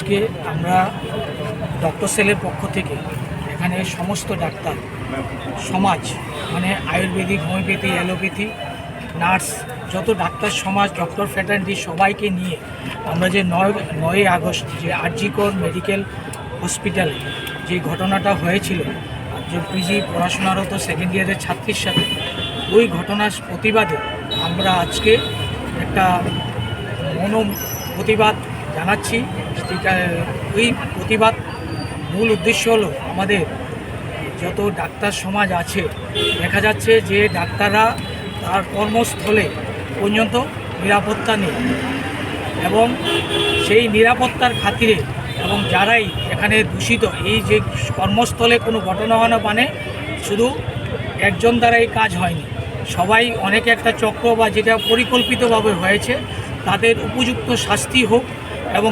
আজকে আমরা ডক্টর সেলের পক্ষ থেকে এখানে সমস্ত ডাক্তার সমাজ মানে আয়ুর্বেদিক, হোমিওপ্যাথি, অ্যালোপ্যাথি, নার্স, যত ডাক্তার সমাজ, ডক্টর ফ্র্যাটার্নিটি সবাইকে নিয়ে আমরা যে 9ই আগস্ট যে আরজি কর মেডিকেল হসপিটালে যে ঘটনাটা হয়েছিল, যে পিজি পড়াশোনারত সেকেন্ড ইয়ারের ছাত্রীর সাথে, ওই ঘটনার প্রতিবাদে আমরা আজকে একটা প্রতিবাদ জানাচ্ছি। ওই প্রতিবাদ মূল উদ্দেশ্য হলো আমাদের যত ডাক্তার সমাজ আছে, দেখা যাচ্ছে যে ডাক্তাররা তার কর্মস্থলে পর্যন্ত নিরাপত্তা নেই, এবং সেই নিরাপত্তার খাতিরে এবং যারাই এখানে দূষিত, এই যে কর্মস্থলে কোনো ঘটনা হওয়া মানে শুধু একজন দ্বারা এই কাজ হয়নি, সবাই অনেকে একটা চক্র বা যেটা পরিকল্পিতভাবে হয়েছে, তাদের উপযুক্ত শাস্তি হোক এবং